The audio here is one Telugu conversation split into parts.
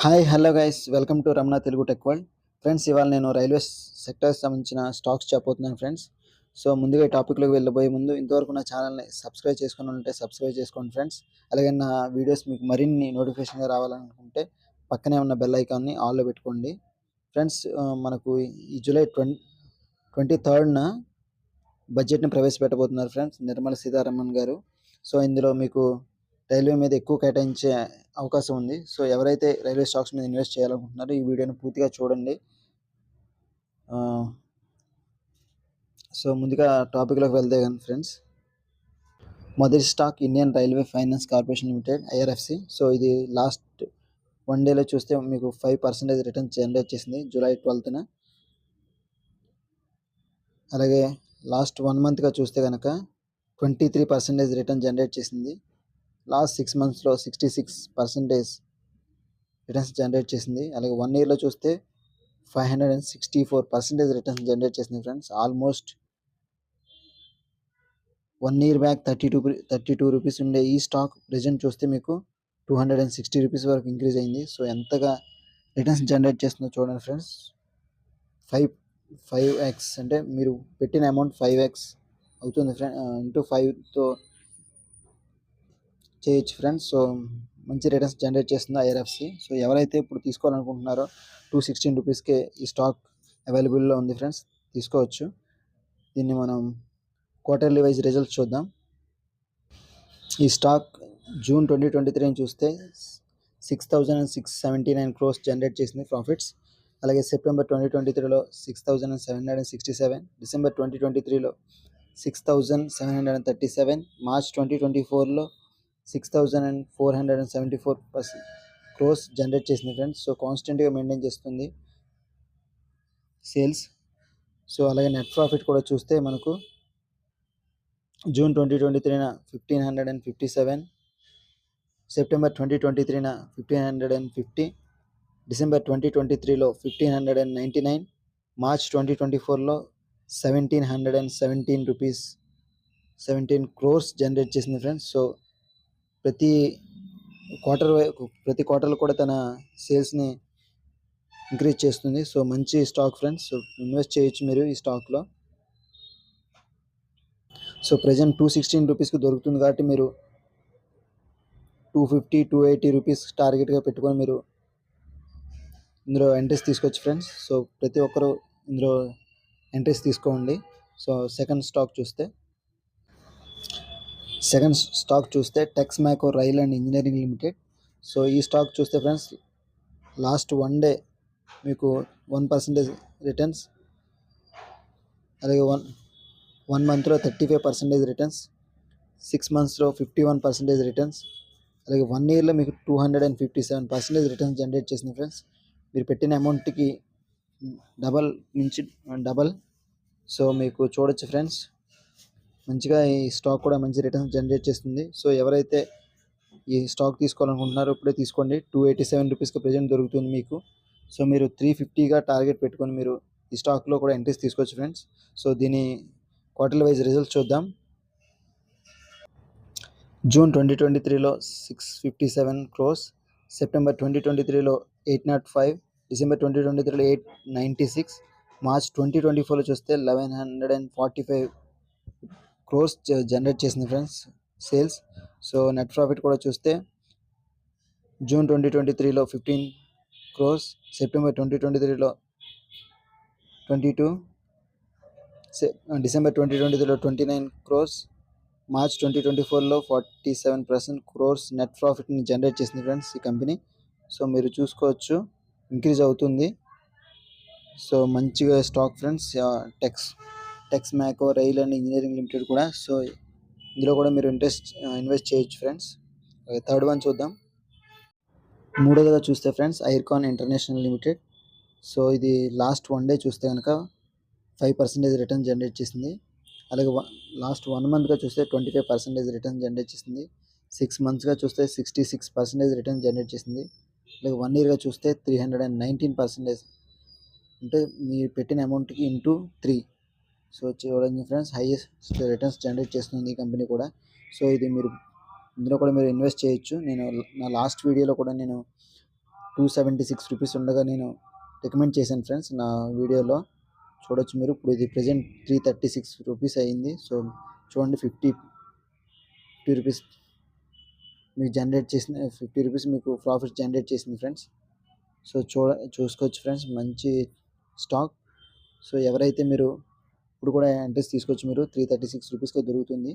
Hi hello guys welcome to Ramana Telugu tech world. Friends, ఇవాళ నేను రైల్వే సెక్టర్కి సంబంధించిన స్టాక్స్ చెప్పబోతున్నాను ఫ్రెండ్స్. సో ముందుగా ఈ టాపిక్లోకి వెళ్ళబోయే ముందు ఇంతవరకు నా ఛానల్ని సబ్స్క్రైబ్ చేసుకుని ఉంటే సబ్స్క్రైబ్ చేసుకోండి ఫ్రెండ్స్. అలాగే నా వీడియోస్ మీకు మరిన్ని నోటిఫికేషన్గా రావాలనుకుంటే పక్కనే ఉన్న బెల్ ఐకాన్ని ఆల్లో పెట్టుకోండి ఫ్రెండ్స్. మనకు ఈ జూలై 23న బడ్జెట్ని ప్రవేశపెట్టబోతున్నారు ఫ్రెండ్స్ నిర్మలా సీతారామన్ గారు. సో ఇందులో మీకు రైల్వే మీద ఎక్కువ కేటాయించే అవకాశం ఉంది. సో ఎవరైతే రైల్వే స్టాక్స్ మీద ఇన్వెస్ట్ చేయాలనుకుంటున్నారో ఈ వీడియోని పూర్తిగా చూడండి. సో ముందుగా టాపిక్లోకి వెళ్తే కానీ ఫ్రెండ్స్, మొదటి stock Indian railway finance corporation limited IRFC. So ఇది లాస్ట్ 1 డేలో చూస్తే మీకు 5% రిటర్న్ జనరేట్ చేసింది జూలై 12న. అలాగే లాస్ట్ 1 మంత్గా చూస్తే కనుక 23% రిటర్న్ జనరేట్ చేసింది. లాస్ట్ 6 మంత్స్లో 66% రిటర్న్స్ జనరేట్ చేసింది. అలాగే 1 ఇయర్లో చూస్తే 564% రిటర్న్స్ జనరేట్ చేసింది friends. Almost 1 year back 32 rupees ఉండే ఈ స్టాక్ ప్రజెంట్ చూస్తే మీకు 260 రూపీస్ వరకు ఇంక్రీజ్ అయింది. సో ఎంతగా రిటర్న్స్ జనరేట్ చేస్తుందో చూడండి ఫ్రెండ్స్. 5x అంటే మీరు పెట్టిన అమౌంట్ 5x అవుతుంది ఫ్రెండ్. ఇంటూ 5తో చేయొచ్చు ఫ్రెండ్స్. సో మంచి రిటర్న్స్ జనరేట్ చేస్తుంది ఐఆర్ఎఫ్సి. సో ఎవరైతే ఇప్పుడు తీసుకోవాలనుకుంటున్నారో 216 రూపీస్కే ఈ స్టాక్ అవైలబుల్లో ఉంది ఫ్రెండ్స్, తీసుకోవచ్చు. దీన్ని మనం క్వార్టర్లీ వైజ్ రిజల్ట్స్ చూద్దాం. ఈ స్టాక్ జూన్ 2023 చూస్తే 6,679 crores జనరేట్ చేసింది ప్రాఫిట్స్. అలాగే సెప్టెంబర్ 2023లో 6,767, డిసెంబర్ 2023లో 6,737, మార్చ్ 2024లో 6,474 crores జనరేట్ చేసింది ఫ్రెండ్స్. సో కాన్స్టెంట్గా మెయింటైన్ చేస్తుంది సేల్స్. సో అలాగే నెట్ ప్రాఫిట్ కూడా చూస్తే మనకు జూన్ 2023న 1,557, సెప్టెంబర్ 2023న 1,550, డిసెంబర్ 2023లో 1,599, మార్చ్ 2024లో 1,717 రూపీస్ 17 crores జనరేట్ చేసింది ఫ్రెండ్స్. సో ప్రతి క్వార్టర్లో కూడా తన సేల్స్ని ఇంక్రీజ్ చేస్తుంది. సో మంచి స్టాక్ ఫ్రెండ్స్. సో ఇన్వెస్ట్ చేయొచ్చు మీరు ఈ స్టాక్లో. సో ప్రజెంట్ 216 రూపీస్కి దొరుకుతుంది కాబట్టి మీరు 250, 280 రూపీస్ టార్గెట్గా పెట్టుకొని మీరు ఇందులో ఎంట్రీస్ తీసుకోవచ్చు ఫ్రెండ్స్. సో ప్రతి ఒక్కరూ ఇందులో ఎంట్రీస్ తీసుకోండి. సో సెకండ్ స్టాక్ చూస్తే Texmaco rail and engineering limited. So ఈ స్టాక్ చూస్తే ఫ్రెండ్స్ లాస్ట్ 1 డే మీకు 1% రిటర్న్స్, అలాగే 1 మంత్లో 35% రిటర్న్స్, 6 మంత్స్లో 51% రిటర్న్స్, అలాగే 1 ఇయర్లో మీకు 257% రిటర్న్స్ జనరేట్ చేసింది ఫ్రెండ్స్. మీరు పెట్టిన అమౌంట్కి డబల్. సో మీకు చూడొచ్చు ఫ్రెండ్స్, మంచిగా ఈ స్టాక్ కూడా మంచి రిటర్న్స్ జనరేట్ చేస్తుంది. సో ఎవరైతే ఈ స్టాక్ తీసుకోవాలనుకుంటున్నారో ఇప్పుడే తీసుకోండి. 287 రూపీస్కి ప్రజెంట్ దొరుకుతుంది మీకు. సో మీరు 350గా టార్గెట్ పెట్టుకొని మీరు ఈ స్టాక్లో కూడా ఎంట్రీస్ తీసుకోవచ్చు ఫ్రెండ్స్. సో దీని క్వార్టర్లీ వైజ్ రిజల్ట్స్ చూద్దాం. జూన్ 2023లో 657 crores, సెప్టెంబర్ 2023లో 805, డిసెంబర్ 2023లో 896, మార్చ్ 2024లో చూస్తే 1,145 crores జనరేట్ చేసింది friends sales. So net profit కూడా చూస్తే జూన్ 2023లో 15 crores, సెప్టెంబర్ 2023లో 22, డిసెంబర్ 2023లో 29 crores, మార్చ్ 2024లో 47% crores నెట్ ప్రాఫిట్ని జనరేట్ చేసింది ఫ్రెండ్స్ ఈ కంపెనీ. సో మీరు చూసుకోవచ్చు, ఇంక్రీజ్ అవుతుంది. సో మంచిగా stock friends. Texmaco rail and engineering limited కూడా. సో ఇందులో కూడా మీరు ఇన్వెస్ట్ చేయొచ్చు ఫ్రెండ్స్. థర్డ్ వన్ చూద్దాం. మూడోదిగా చూస్తే friends Ircon international limited. So ఇది లాస్ట్ 1 డే చూస్తే కనుక 5% రిటర్న్ జనరేట్ చేసింది. అలాగే లాస్ట్ 1 మంత్గా చూస్తే 25% రిటర్న్ జనరేట్ చేసింది. 6 మంత్స్గా చూస్తే 66% రిటర్న్ జనరేట్ చేసింది. అలాగే 1 ఇయర్గా చూస్తే 319%, అంటే మీరు పెట్టిన అమౌంట్కి ఇంటూ 3. సో చూడండి ఫ్రెండ్స్, హైయెస్ట్ రిటర్న్స్ జనరేట్ చేస్తుంది ఈ కంపెనీ కూడా. సో ఇది మీరు ఇందులో కూడా మీరు ఇన్వెస్ట్ చేయొచ్చు. నేను నా లాస్ట్ వీడియోలో కూడా నేను 276 రూపీస్ ఉండగా నేను రికమెండ్ చేశాను ఫ్రెండ్స్ నా వీడియోలో. చూడొచ్చు మీరు. ఇప్పుడు ఇది ప్రెజెంట్ 336 రూపీస్ అయింది. సో చూడండి, 50 రూపీస్ మీకు జనరేట్ చేసిన 50 రూపీస్ మీకు ప్రాఫిట్ జనరేట్ చేసింది ఫ్రెండ్స్. సో చూసుకోవచ్చు ఫ్రెండ్స్, మంచి స్టాక్. సో ఎవరైతే మీరు ఇప్పుడు కూడా ఎంట్రీస్ తీసుకోవచ్చు, మీరు 336 రూపీస్కి దొరుకుతుంది.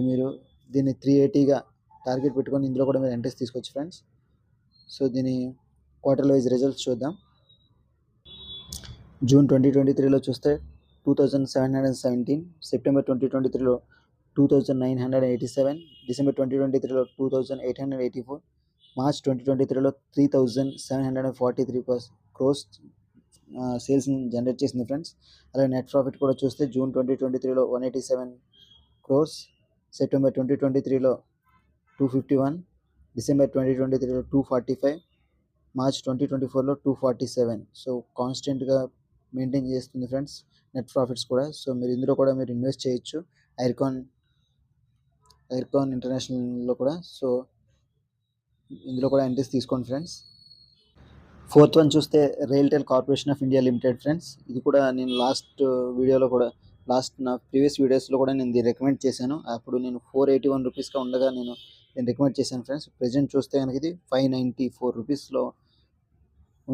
మీరు దీన్ని 380గా టార్గెట్ పెట్టుకొని ఇందులో కూడా మీరు ఎంట్రీస్ తీసుకోవచ్చు ఫ్రెండ్స్. సో దీని క్వార్టర్ వైజ్ రిజల్ట్స్ చూద్దాం. జూన్ 2023లో చూస్తే 2717, సెప్టెంబర్ 2023లో 2987, డిసెంబర్ 2023లో 2884, మార్చ్ 2023లో 3743 క్రోర్స్ సేల్స్ని జనరేట్ చేసింది ఫ్రెండ్స్. అలాగే నెట్ ప్రాఫిట్ కూడా చూస్తే జూన్ 2023లో 187 క్రోర్స్, సెప్టెంబర్ 2023లో 251, డిసెంబర్ 2023లో 245, మార్చ్ 2024లో 247. సో కాన్స్టెంట్గా మెయింటైన్ చేస్తుంది ఫ్రెండ్స్ నెట్ ప్రాఫిట్స్ కూడా. సో మీరు ఇందులో కూడా మీరు ఇన్వెస్ట్ చేయొచ్చు, ఐర్కాన్ ఇంటర్నేషనల్లో కూడా. సో ఇందులో కూడా ఎంట్రీస్ తీసుకోండి ఫ్రెండ్స్. ఫోర్త్ వన్ చూస్తే RailTel corporation of India limited friends. ఇది కూడా నేను నా ప్రీవియస్ వీడియోస్లో కూడా నేను ఇది రికమెండ్ చేశాను. అప్పుడు నేను 481 రూపీస్గా ఉండగా నేను రికమెండ్ చేశాను ఫ్రెండ్స్. ప్రెజెంట్ చూస్తే కనుక ఇది 594 రూపీస్లో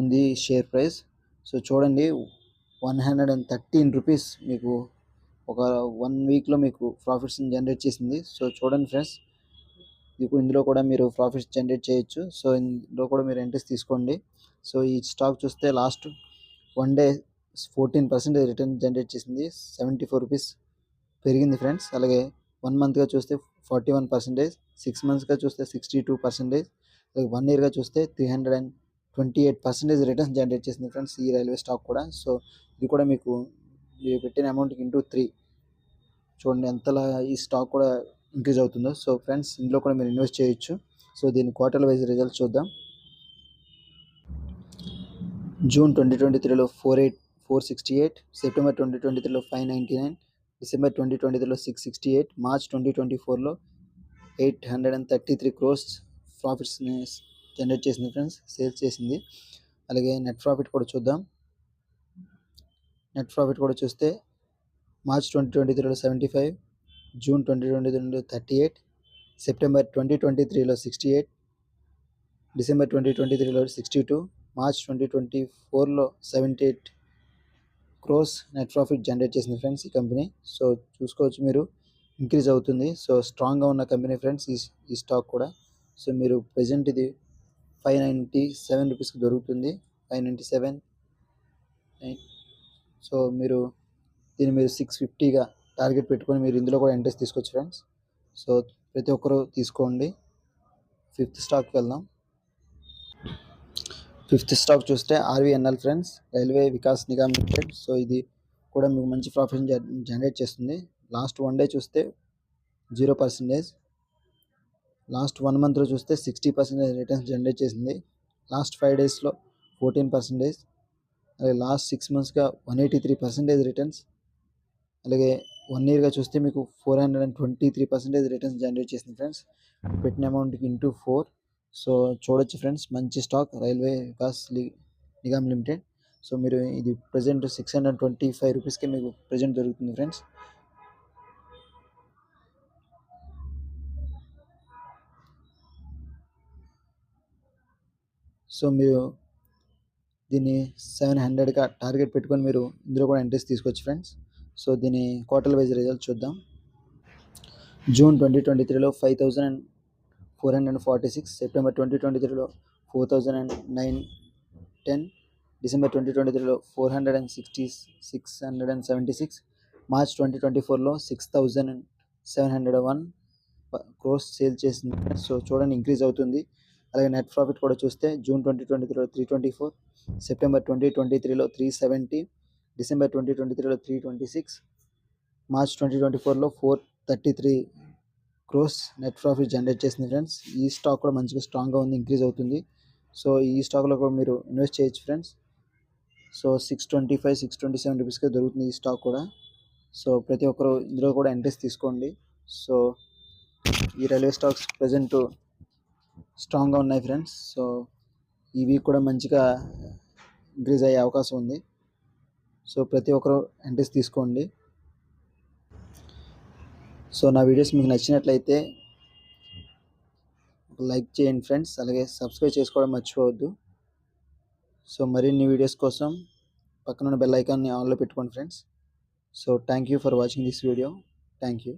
ఉంది షేర్ ప్రైస్. సో చూడండి, 113 రూపీస్ మీకు ఒక 1 వీక్లో మీకు ప్రాఫిట్స్ని జనరేట్ చేసింది. సో చూడండి ఫ్రెండ్స్, ఇందులో కూడా మీరు ప్రాఫిట్స్ జనరేట్ చేయొచ్చు. సో ఇందులో కూడా మీరు ఎంట్రీస్ తీసుకోండి. సో ఈ స్టాక్ చూస్తే లాస్ట్ 1 డే 14% రిటర్న్ జనరేట్ చేసింది, 74 రూపీస్ పెరిగింది ఫ్రెండ్స్. అలాగే 1 మంత్గా చూస్తే 41%, 6 మంత్స్గా చూస్తే 62%, అలాగే 1 ఇయర్గా చూస్తే 328% రిటర్న్స్ జనరేట్ చేసింది ఫ్రెండ్స్ ఈ రైల్వే స్టాక్ కూడా. సో ఇది కూడా మీకు మీరు పెట్టిన అమౌంట్కి ఇంటూ 3 చూడండి ఎంతలా ఈ స్టాక్ కూడా ఇంక్రీజ్ అవుతుందో. సో ఫ్రెండ్స్ ఇందులో కూడా మీరు ఇన్వెస్ట్ చేయొచ్చు. సో దీని క్వార్టర్ వైజ్ రిజల్ట్స్ చూద్దాం. జూన్ 2023లో 468, సెప్టెంబర్ 2023లో 599, డిసెంబర్ 2023లో 668, మార్చ్ 2024లో 833 క్రోర్స్ ప్రాఫిట్స్ని జనరేట్ చేసింది ఫ్రెండ్స్, సేల్స్ చేసింది. అలాగే నెట్ ప్రాఫిట్ కూడా చూద్దాం. నెట్ ప్రాఫిట్ కూడా చూస్తే మార్చ్ 2023లో 75, జూన్ 2023లో 38, సెప్టెంబర్ 2023లో 68, డిసెంబర్ 2023లో 62, మార్చ్ 2024లో 78 క్రోర్స్ నెట్ ప్రాఫిట్ జనరేట్ చేసింది ఫ్రెండ్స్ ఈ కంపెనీ. సో చూసుకోవచ్చు మీరు, ఇంక్రీజ్ అవుతుంది. సో స్ట్రాంగ్గా ఉన్న కంపెనీ ఫ్రెండ్స్ ఈ స్టాక్ కూడా. సో మీరు ప్రెజెంట్ ఇది 597 రూపీస్కి దొరుకుతుంది, 597. సో దీన్ని మీరు 650గా టార్గెట్ పెట్టుకొని మీరు ఇందులో కూడా ఎంట్రీస్ తీసుకోవచ్చు ఫ్రెండ్స్. సో ప్రతి ఒక్కరూ తీసుకోండి. ఫిఫ్త్ స్టాక్కి వెళ్దాం. ఫిఫ్త్ స్టాక్ చూస్తే RVNL friends, railway Vikas Nigam limited. So ఇది కూడా మీకు మంచి ప్రాఫిట్ జనరేట్ చేస్తుంది. లాస్ట్ 1 డే చూస్తే 0%, లాస్ట్ 1 మంత్లో చూస్తే 60% రిటర్న్స్ జనరేట్ చేసింది, లాస్ట్ 5 డేస్లో 14%, అలాగే లాస్ట్ 6 మంత్స్గా 183% రిటర్న్స్, అలాగే 1 ఇయర్గా చూస్తే మీకు 423% రిటర్న్స్ జనరేట్ చేసింది ఫ్రెండ్స్, పెట్టిన అమౌంట్కి ఇంటూ 4. సో చూడొచ్చు ఫ్రెండ్స్, మంచి stock railway Vikas Nigam limited. So మీరు ఇది ప్రజెంట్ 625 రూపీస్కే మీకు ప్రజెంట్ దొరుకుతుంది ఫ్రెండ్స్. సో మీరు దీన్ని 700గా టార్గెట్ పెట్టుకొని మీరు ఇందులో కూడా ఎంట్రీస్ తీసుకోవచ్చు ఫ్రెండ్స్. సో దీని క్వార్టర్ వైజ్ రిజల్ట్ చూద్దాం. జూన్ 2023లో 5446, సెప్టెంబర్ 2023లో 4910, డిసెంబర్ 2023లో 676, మార్చ్ 2024లో 6701 క్రోర్స్ సేల్ చేసింది. సో చూడండి, ఇంక్రీజ్ అవుతుంది. అలాగే నెట్ ప్రాఫిట్ కూడా చూస్తే జూన్ 2023లో 324, సెప్టెంబర్ 2023లో 370, డిసెంబర్ 2023లో 326, మార్చ్ 2024లో 433 క్రోర్స్ నెట్ ప్రాఫిట్ జనరేట్ చేసింది ఫ్రెండ్స్. ఈ స్టాక్ కూడా మంచిగా స్ట్రాంగ్గా ఉంది, ఇంక్రీజ్ అవుతుంది. సో ఈ స్టాక్లో కూడా మీరు ఇన్వెస్ట్ చేయొచ్చు ఫ్రెండ్స్. సో 625, 627 రూపీస్కే దొరుకుతుంది ఈ స్టాక్ కూడా. సో ప్రతి ఒక్కరు ఇందులో కూడా ఎంట్రీస్ తీసుకోండి. సో ఈ రైల్వే స్టాక్స్ ప్రజెంట్ స్ట్రాంగ్గా ఉన్నాయి ఫ్రెండ్స్. సో ఈ వీక్ కూడా మంచిగా ఇంక్రీజ్ అయ్యే అవకాశం ఉంది. సో ప్రతి ఒక్కరు ఎంట్రీస్ తీసుకోండి. సో నా వీడియోస్ మీకు నచ్చినట్లయితే లైక్ చేయండి ఫ్రెండ్స్, అలాగే సబ్స్క్రైబ్ చేసుకోవడం మర్చిపోవద్దు. సో మరిన్ని వీడియోస్ కోసం పక్కన ఉన్న బెల్ ఐకాన్ని ఆన్లో పెట్టుకోండి friends. So thank you for watching this video. Thank you.